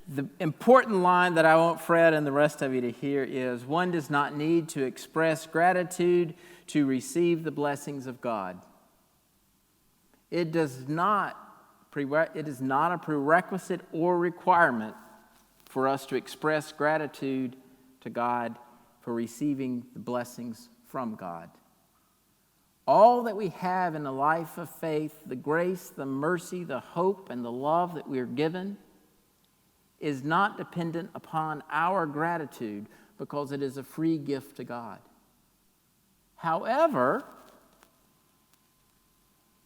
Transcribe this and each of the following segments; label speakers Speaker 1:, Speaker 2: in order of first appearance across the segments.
Speaker 1: The important line that I want Fred and the rest of you to hear is, one does not need to express gratitude to receive the blessings of God. It is not a prerequisite or requirement for us to express gratitude to God for receiving the blessings from God. All that we have in a life of faith, the grace, the mercy, the hope, and the love that we are given, is not dependent upon our gratitude because it is a free gift to God. However,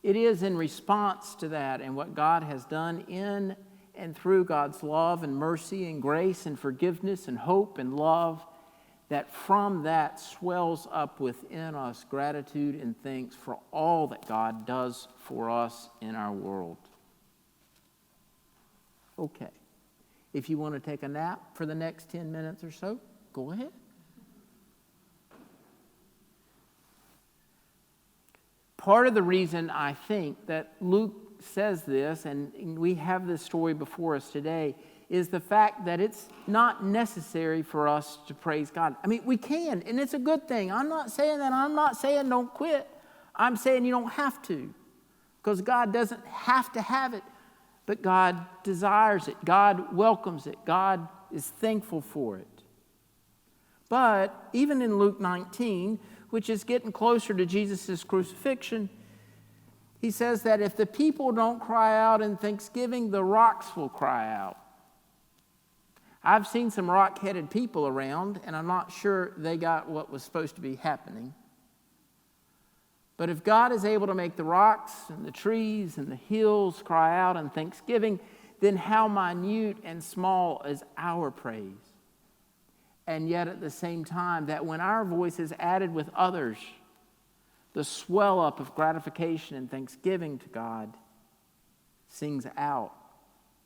Speaker 1: it is in response to that and what God has done in and through God's love and mercy and grace and forgiveness and hope and love that from that swells up within us gratitude and thanks for all that God does for us in our world. Okay. If you want to take a nap for the next 10 minutes or so, go ahead. Part of the reason I think that Luke says this, and we have this story before us today, is the fact that it's not necessary for us to praise God. I mean, we can, and it's a good thing. I'm not saying that. I'm not saying don't quit. I'm saying you don't have to, because God doesn't have to have it. But God desires it. God welcomes it. God is thankful for it. But even in Luke 19, which is getting closer to Jesus' crucifixion, he says that if the people don't cry out in thanksgiving, the rocks will cry out. I've seen some rock-headed people around, and I'm not sure they got what was supposed to be happening. But if God is able to make the rocks and the trees and the hills cry out in thanksgiving, then how minute and small is our praise? And yet at the same time, that when our voice is added with others, the swell up of gratification and thanksgiving to God sings out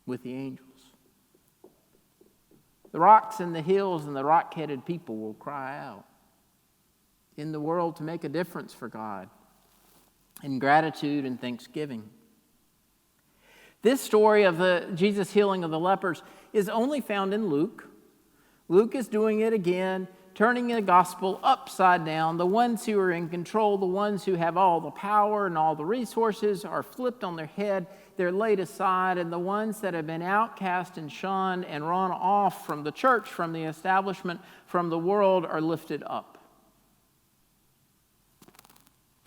Speaker 1: with the angels. The rocks and the hills and the rock-headed people will cry out in the world to make a difference for God in gratitude and thanksgiving. This story of the Jesus healing of the lepers is only found in Luke. Luke is doing it again, turning the gospel upside down. The ones who are in control, the ones who have all the power and all the resources are flipped on their head. They're laid aside, and the ones that have been outcast and shunned and run off from the church, from the establishment, from the world are lifted up.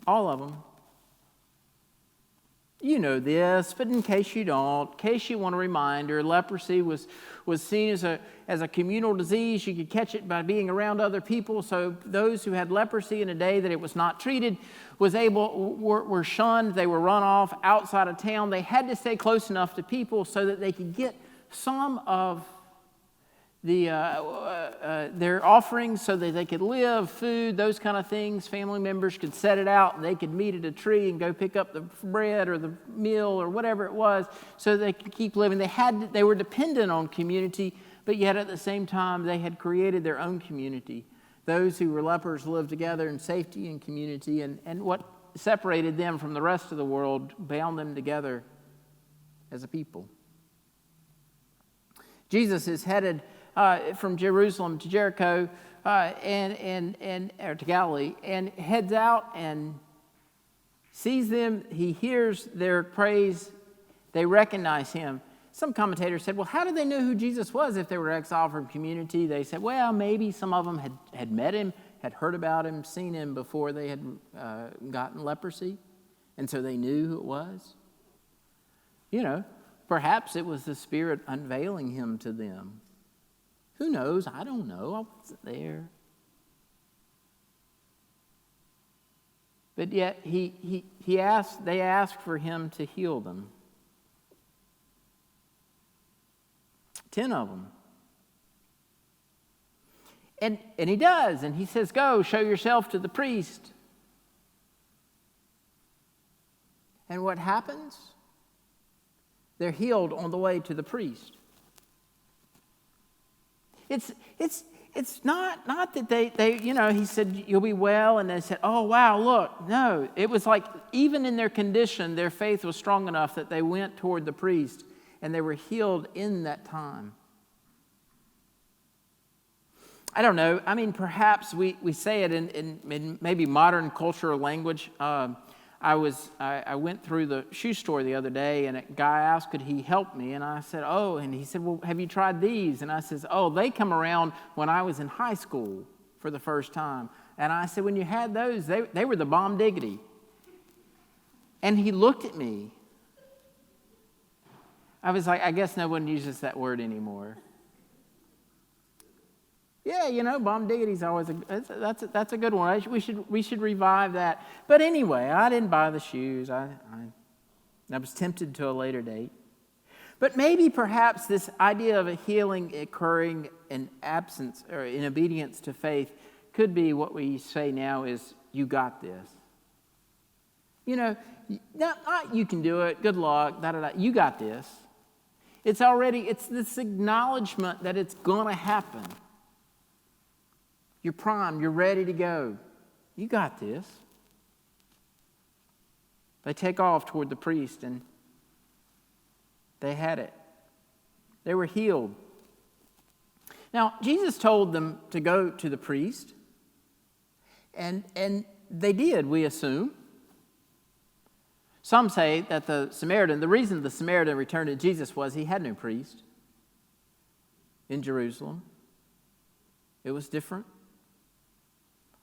Speaker 1: All of them. You know this, but in case you don't, in case you want a reminder, leprosy was seen as a communal disease. You could catch it by being around other people. So those who had leprosy in a day that it was not treated were shunned. They were run off outside of town. They had to stay close enough to people so that they could get some of their offerings so that they could live, food, those kind of things. Family members could set it out and they could meet at a tree and go pick up the bread or the meal or whatever it was so they could keep living. They were dependent on community, but yet at the same time they had created their own community. Those who were lepers lived together in safety and community, and what separated them from the rest of the world bound them together as a people. Jesus is headed from Jerusalem to Jericho or to Galilee, and heads out and sees them. He hears their praise. They recognize him. Some commentators said, well, how did they know who Jesus was if they were exiled from community? They said, well, maybe some of them had met him, had heard about him, seen him before they had gotten leprosy, and so they knew who it was. You know, perhaps it was the Spirit unveiling him to them. Who knows? I don't know. I wasn't there. But yet they asked for him to heal them. 10 of them. And he does, and he says, go, show yourself to the priest. And what happens? They're healed on the way to the priest. It's not that they he said, you'll be well, and they said, oh, wow, look. No, it was like even in their condition, their faith was strong enough that they went toward the priest, and they were healed in that time. I don't know. I mean, perhaps we say it in maybe modern cultural language. I went through the shoe store the other day, and a guy asked, could he help me? And I said, oh, and he said, well, have you tried these? And I says, oh, they come around when I was in high school for the first time. And I said, when you had those, they were the bomb diggity. And he looked at me. I was like, I guess no one uses that word anymore. Yeah, bomb diggity's always that's a good one. We should revive that. But anyway, I didn't buy the shoes. I was tempted to a later date. But maybe perhaps this idea of a healing occurring in absence or in obedience to faith could be what we say now is, you got this. Not you can do it, good luck, you got this. It's this acknowledgement that it's going to happen. You're primed, you're ready to go. You got this. They take off toward the priest, and they had it. They were healed. Now, Jesus told them to go to the priest, and they did, we assume. Some say that the reason the Samaritan returned to Jesus was he had no priest in Jerusalem. It was different.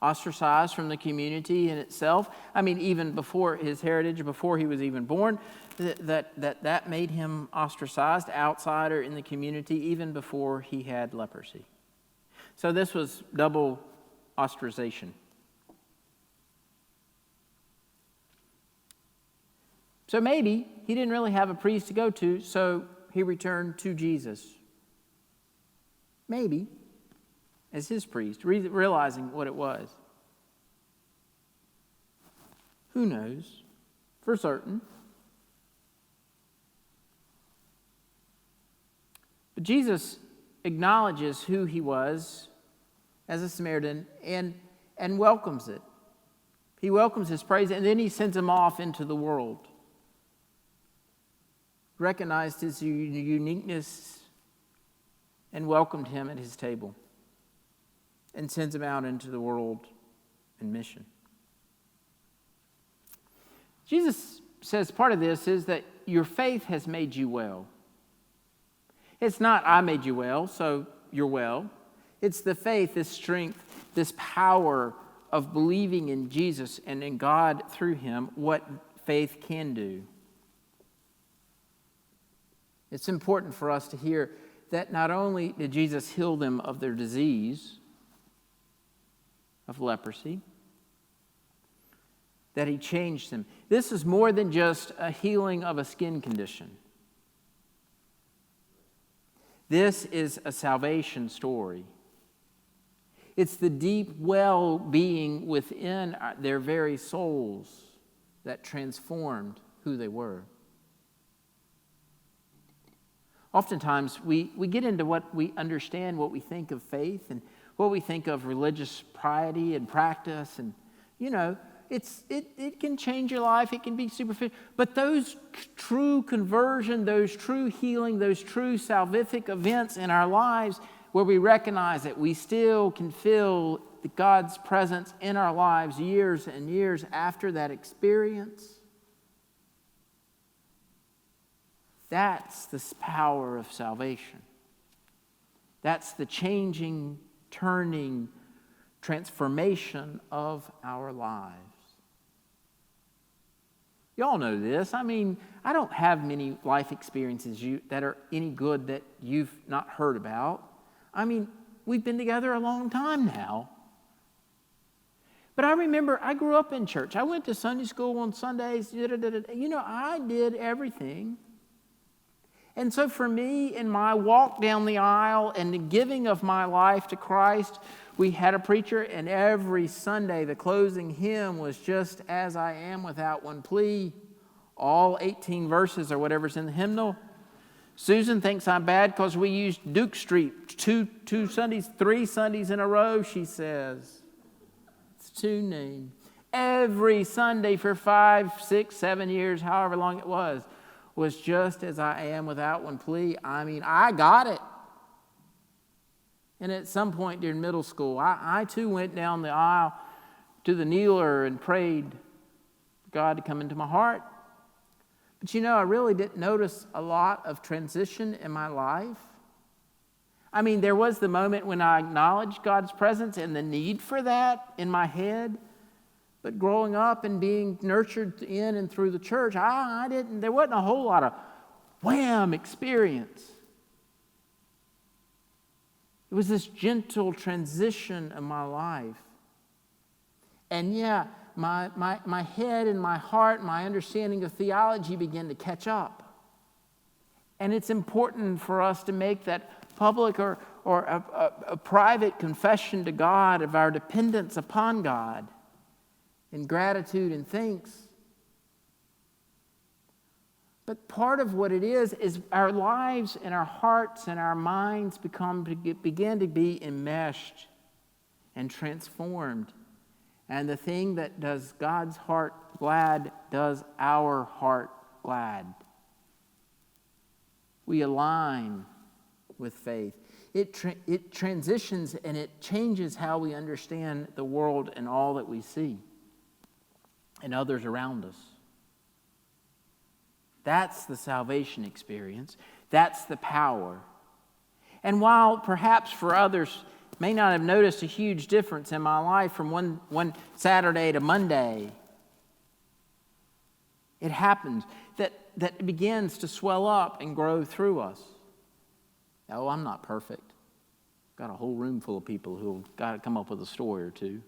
Speaker 1: Ostracized from the community in itself. I mean, even before his heritage, before he was even born, that made him ostracized, outsider in the community, even before he had leprosy. So this was double ostracization. So maybe he didn't really have a priest to go to, so he returned to Jesus. Maybe. As his priest, realizing what it was. Who knows for certain? But Jesus acknowledges who he was as a Samaritan and welcomes it. He welcomes his praise, and then he sends him off into the world. Recognized his uniqueness and welcomed him at his table. And sends him out into the world in mission. Jesus says part of this is that your faith has made you well. It's not, I made you well, so you're well. It's the faith, this strength, this power of believing in Jesus and in God through him, what faith can do. It's important for us to hear that not only did Jesus heal them of their disease, of leprosy, that he changed them. This is more than just a healing of a skin condition. This is a salvation story. It's the deep well-being within their very souls that transformed who they were. Oftentimes, we get into what we understand, what we think of faith, and what we think of religious piety and practice, and it can change your life, it can be superficial. But those true conversion, those true healing, those true salvific events in our lives where we recognize that we still can feel God's presence in our lives years and years after that experience, that's the power of salvation. That's the changing, turning, transformation of our lives. Y'all know this. I mean, I don't have many life experiences that are any good that you've not heard about. I mean, we've been together a long time now. But I remember I grew up in church. I went to Sunday school on Sundays. I did everything. And so for me, in my walk down the aisle and the giving of my life to Christ, we had a preacher, and every Sunday the closing hymn was "Just as I Am Without One Plea," all 18 verses or whatever's in the hymnal. Susan thinks I'm bad because we used Duke Street two Sundays, 3 Sundays in a row, she says. It's too named. Every Sunday for 5, 6, 7 years, however long it was "Just as I Am Without One Plea." I mean, I got it. And at some point during middle school, I too went down the aisle to the kneeler and prayed God to come into my heart. But I really didn't notice a lot of transition in my life. I mean, there was the moment when I acknowledged God's presence and the need for that in my head. But growing up and being nurtured in and through the church, there wasn't a whole lot of wham experience. It was this gentle transition in my life. And my head and my heart, my understanding of theology began to catch up. And it's important for us to make that public or a private confession to God of our dependence upon God in gratitude and thanks. But part of what it is our lives and our hearts and our minds begin to be enmeshed and transformed. And the thing that does God's heart glad does our heart glad. We align with faith. It transitions and it changes how we understand the world and all that we see and others around us. That's the salvation experience. That's the power. And while perhaps for others may not have noticed a huge difference in my life from one Saturday to Monday, it happens that it begins to swell up and grow through us. Oh, I'm not perfect. Got a whole room full of people who've got to come up with a story or two.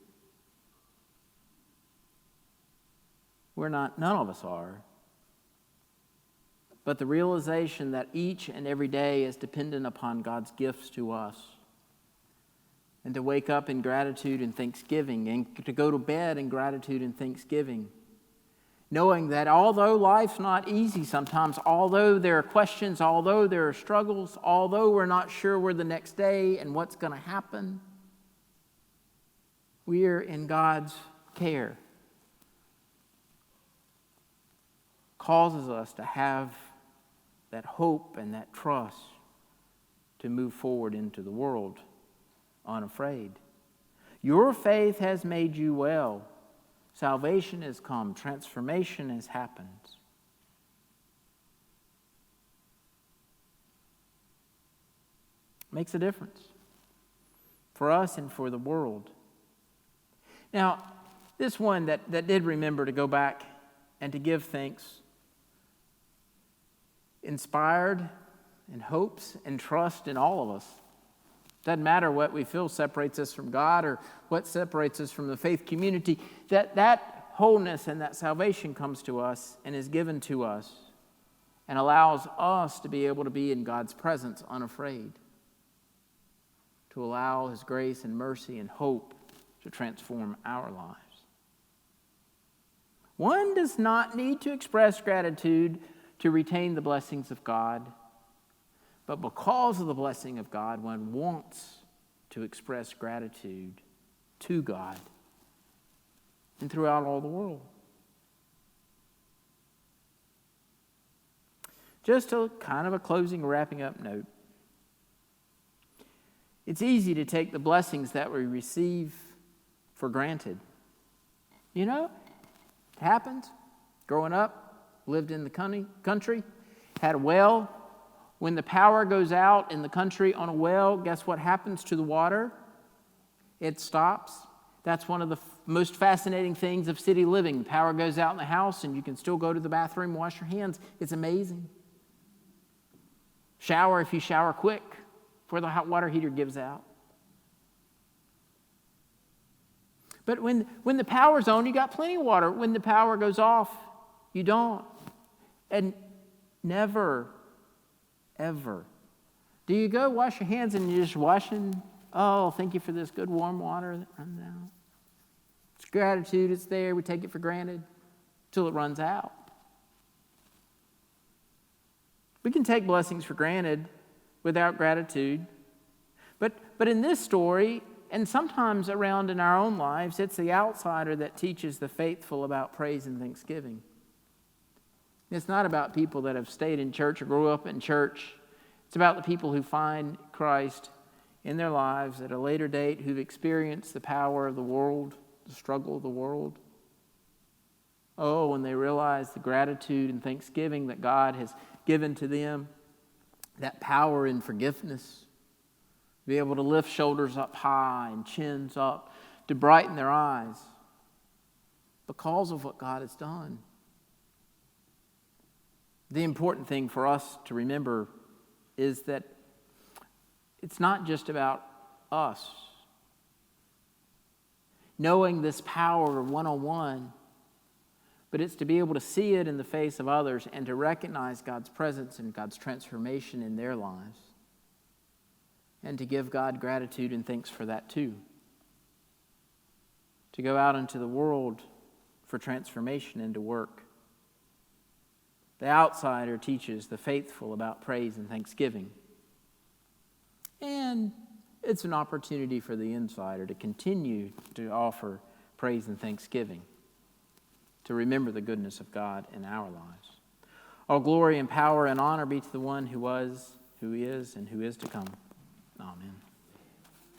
Speaker 1: We're not, none of us are. But the realization that each and every day is dependent upon God's gifts to us. And to wake up in gratitude and thanksgiving, and to go to bed in gratitude and thanksgiving. Knowing that although life's not easy sometimes, although there are questions, although there are struggles, although we're not sure where the next day and what's going to happen, we're in God's care. Causes us to have that hope and that trust to move forward into the world unafraid. Your faith has made you well. Salvation has come. Transformation has happened. Makes a difference for us and for the world. Now, this one that did remember to go back and to give thanks, inspired and hopes and trust in all of us. Doesn't matter what we feel separates us from God or what separates us from the faith community, that wholeness and that salvation comes to us and is given to us and allows us to be able to be in God's presence unafraid, to allow His grace and mercy and hope to transform our lives. One does not need to express gratitude to retain the blessings of God, but because of the blessing of God, one wants to express gratitude to God and throughout all the world. Just a kind of a closing, wrapping up note. It's easy to take the blessings that we receive for granted. You know, it happens. Growing up, lived in the country, had a well. When the power goes out in the country on a well, guess what happens to the water? It stops. That's one of the most fascinating things of city living. The power goes out in the house and you can still go to the bathroom, wash your hands. It's amazing. Shower if you shower quick before the hot water heater gives out. But when the power's on, you got plenty of water. When the power goes off, you don't. And never, ever. Do you go wash your hands and you're just washing? Oh, thank you for this good warm water that runs out. It's gratitude, it's there. We take it for granted till it runs out. We can take blessings for granted without gratitude. But in this story, and sometimes around in our own lives, it's the outsider that teaches the faithful about praise and thanksgiving. It's not about people that have stayed in church or grew up in church. It's about the people who find Christ in their lives at a later date who've experienced the power of the world, the struggle of the world. Oh, when they realize the gratitude and thanksgiving that God has given to them, that power in forgiveness, be able to lift shoulders up high and chins up, to brighten their eyes because of what God has done. The important thing for us to remember is that it's not just about us. Knowing this power one-on-one, but it's to be able to see it in the face of others and to recognize God's presence and God's transformation in their lives. And to give God gratitude and thanks for that too. To go out into the world for transformation and to work. The outsider teaches the faithful about praise and thanksgiving. And it's an opportunity for the insider to continue to offer praise and thanksgiving, to remember the goodness of God in our lives. All glory and power and honor be to the one who was, who is, and who is to come. Amen.